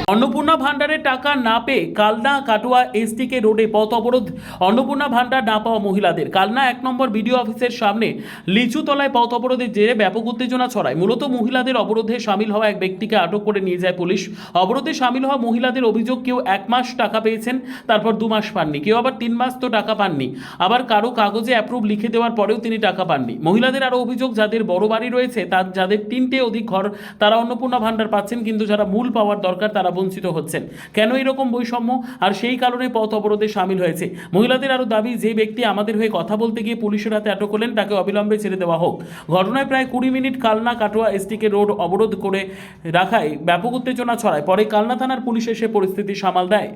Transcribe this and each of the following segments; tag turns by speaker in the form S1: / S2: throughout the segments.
S1: अन्नपूर्णा भांडारेर टाका ना पेये कालना काटुआ एसटीके रोडे पथ अवरोध। अन्नपूर्णा भांडार ना पाওয়া মহিলাদের কালনা 1 নম্বর বিডিও অফিসের সামনে লিচুতলায় পথ অবরোধের জেরে ব্যাপক উত্তেজনা ছড়ায়। মূলত মহিলাদের অবরোধে শামিল হওয়া এক ব্যক্তিকে আটক করে নিয়ে যায় পুলিশ। অবরোধে শামিল হওয়া মহিলাদের অভিযোগ, কেউ 1 মাস টাকা পেয়েছেন, তারপর 2 মাস পাননি, কেউ আবার 3 মাস তো টাকা পাননি, আবার কারো কাগজে অ্যাপ্রুভ লিখে দেওয়ার পরেও তিনি টাকা পাননি। মহিলাদের আরও অভিযোগ, যাদের বড় বাড়ি রয়েছে, যাদের 3টে অধিক ঘর, তারা অন্নপূর্ণা ভান্ডার পাচ্ছেন, কিন্তু যারা মূল পাওয়ার দরকার তারা বঞ্চিত হচ্ছেন। কেন এরকম বৈষম্য, আর সেই কারণে পথ অবরোধে শামিল হয়েছে মহিলাদের। আরও দাবি, যে ব্যক্তি আমাদের হয়ে কথা বলতে গিয়ে পুলিশের হাতে আটক হলেন তাকে অবিলম্বে ছেড়ে দেওয়া হোক। ঘটনায় প্রায় 20 মিনিট কালনা কাটোয়া এসটিকে রোড অবরোধ করে রাখায় ব্যাপক উত্তেজনা ছড়ায়। পরে কালনা থানার পুলিশ এসে পরিস্থিতি সামাল দেয়।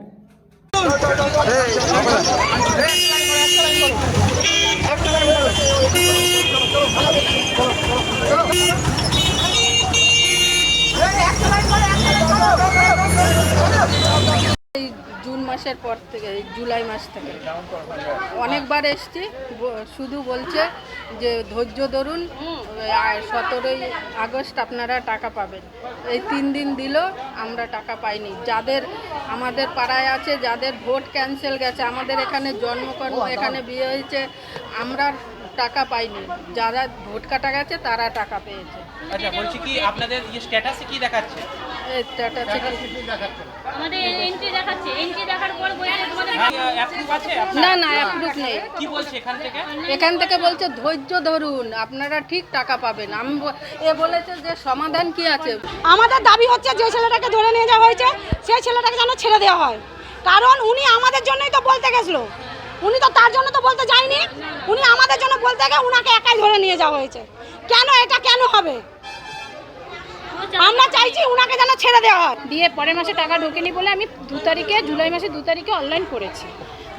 S2: জুন মাসের পর থেকে, জুলাই মাস থেকে অনেকবার এসছি, শুধু বলছে যে ধৈর্য ধরুন, 17ই আগস্ট আপনারা টাকা পাবেন। এই 3 দিন দিল, আমরা টাকা পাইনি। যাদের আমাদের পাড়ায় আছে, যাদের ভোট ক্যান্সেল গেছে, আমাদের এখানে জন্মকর্ম, এখানে বিয়ে হয়েছে, আমরা টাকা পাইনি। যারা ভোট কাটা গেছে তারা টাকা পেয়েছে।
S3: আচ্ছা, বলছি কি আপনাদের স্ট্যাটাসে কি দেখাচ্ছে?
S2: স্ট্যাটাসে কি দেখাচ্ছে?
S4: আমাদের এন্ট্রি দেখাচ্ছে, এন্ট্রি দেখার পর বলছে তোমাদের
S3: অ্যাপ্রুভ আছে?
S2: না না, অ্যাপ্রুভ নেই।
S3: কি বলছে এখান থেকে?
S2: এখান থেকে বলছে ধৈর্য ধরুন, আপনারা ঠিক টাকা পাবেন। আমি বলেছে যে সমাধান কি আছে।
S5: আমাদের দাবি হচ্ছে যে ছেলেটাকে ধরে নিয়ে যাওয়া হয়েছে সেই ছেলেটাকে যেন ছেড়ে দেওয়া হয়, কারণ উনি আমাদের জন্যই তো বলতে গেছিল, উনি তো তার জন্য তো বলতে যায়নি, উনি আমাদের জন্য বলতে গিয়ে উনাকে একাই ধরে নিয়ে যাওয়া হয়েছে। কেন এটা কেন হবে? আমরা চাইছি উনাকে যেন ছেড়ে দেওয়া হয়।
S4: দিয়ে পরের মাসে টাকা ঢোকেনি বলে আমি 2 তারিখে, জুলাই মাসে 2 তারিখে অনলাইন করেছি।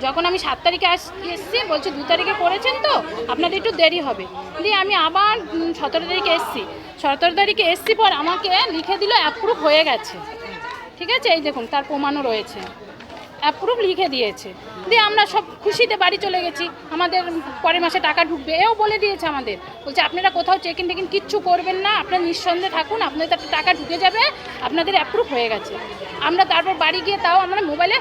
S4: যখন আমি 7 তারিখে এসেছি, বলছি 2 তারিখে করেছেন তো আপনাদের একটু দেরি হবে। দিয়ে আমি আবার 17 তারিখে এসেছি। 17 তারিখে এসেছি পর আমাকে লিখে দিল অ্যাপ্রুভ হয়ে গেছে। ঠিক আছে, এই দেখুন তার প্রমাণও রয়েছে, অ্যাপ্রুভ লিখে দিয়েছে। দিয়ে আমরা সব খুশিতে বাড়ি চলে গেছি, আমাদের পরের মাসে টাকা ঢুকবে এও বলে দিয়েছে আমাদের। বলছে আপনারা কোথাও চেকিং টেকিং কিচ্ছু করবেন না, আপনারা নিঃসন্দেহে থাকুন, আপনাদের টাকা ঢুকে যাবে, আপনাদের অ্যাপ্রুভ হয়ে গেছে। আমরা তারপর বাড়ি গিয়ে তাও আমরা মোবাইলে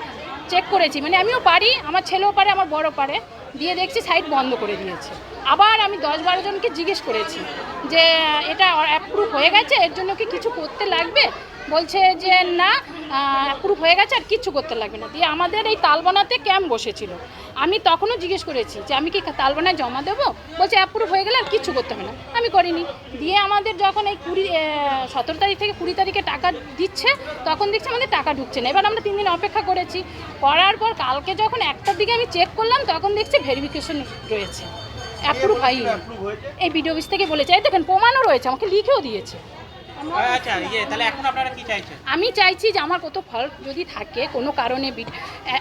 S4: চেক করেছি, মানে আমিও পারি, আমার ছেলেও পারে, আমার বড় পারে, দিয়ে দেখছি সাইট বন্ধ করে দিয়েছে। আবার আমি 10-12 জনকে জিজ্ঞেস করেছি যে এটা অ্যাপ্রুভ হয়ে গেছে, এর জন্য কি কিছু করতে লাগবে? বলছে যে না, অ্যাপ্রুভ হয়ে গেছে, আর কিচ্ছু করতে লাগবে না। দিয়ে আমাদের এই তালবানাতে ক্যাম্প বসেছিল, আমি তখনও জিজ্ঞেস করেছি যে আমি কি তালবানায় জমা দেবো? বলছে অ্যাপ্রুভ হয়ে গেলে আর কিচ্ছু করতে হবে না। আমি করিনি। দিয়ে আমাদের যখন এই 17 তারিখ থেকে 20 তারিখে টাকা দিচ্ছে, তখন দেখছি আমাদের টাকা ঢুকছে না। এবার আমরা 3 দিন অপেক্ষা করেছি, করার পর কালকে যখন 1টার দিকে আমি চেক করলাম, তখন দেখছি ভেরিফিকেশন রয়েছে, অ্যাপ্রুভ হয়নি। এই বিডিও অফিস থেকে বলেছে, এই দেখেন প্রমাণও রয়েছে, আমাকে লিখেও দিয়েছে।
S3: আচ্ছা, তাহলে এখন আপনারা কি চাইছেন?
S4: আমি চাইছি যে আমার কত ফল্ট যদি থাকে কোনো কারণে,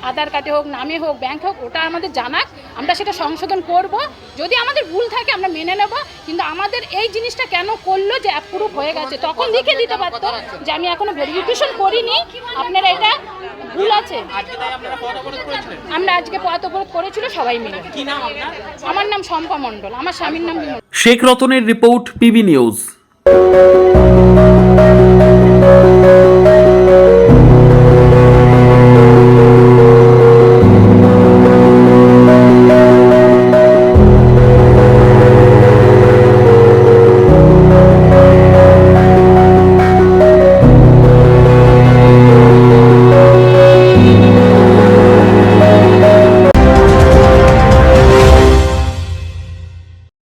S4: আধার কার্ডে হোক, নামে হোক, ব্যাংক হোক, ওটা আমাদের জানাক, আমরা সেটা সংশোধন করব। যদি আমাদের ভুল থাকে আমরা মেনে নেব, কিন্তু আমাদের এই জিনিসটা কেন করলো যে অ্যাপ্রুভ হয়ে গেছে? তখন লিখে দিতে পারতো যে আমি এখনো ভেরিফিকেশন করিনি, আপনারা এটা ভুল আছে। আমরা আজকে পথ অবরোধ করেছিল সবাই মিলে।
S3: কি নাম আপনার?
S4: আমার নাম শম্পা মণ্ডল, আমার স্বামীর নাম
S1: শেখ রতনের রিপোর্ট, পিবি নিউজ।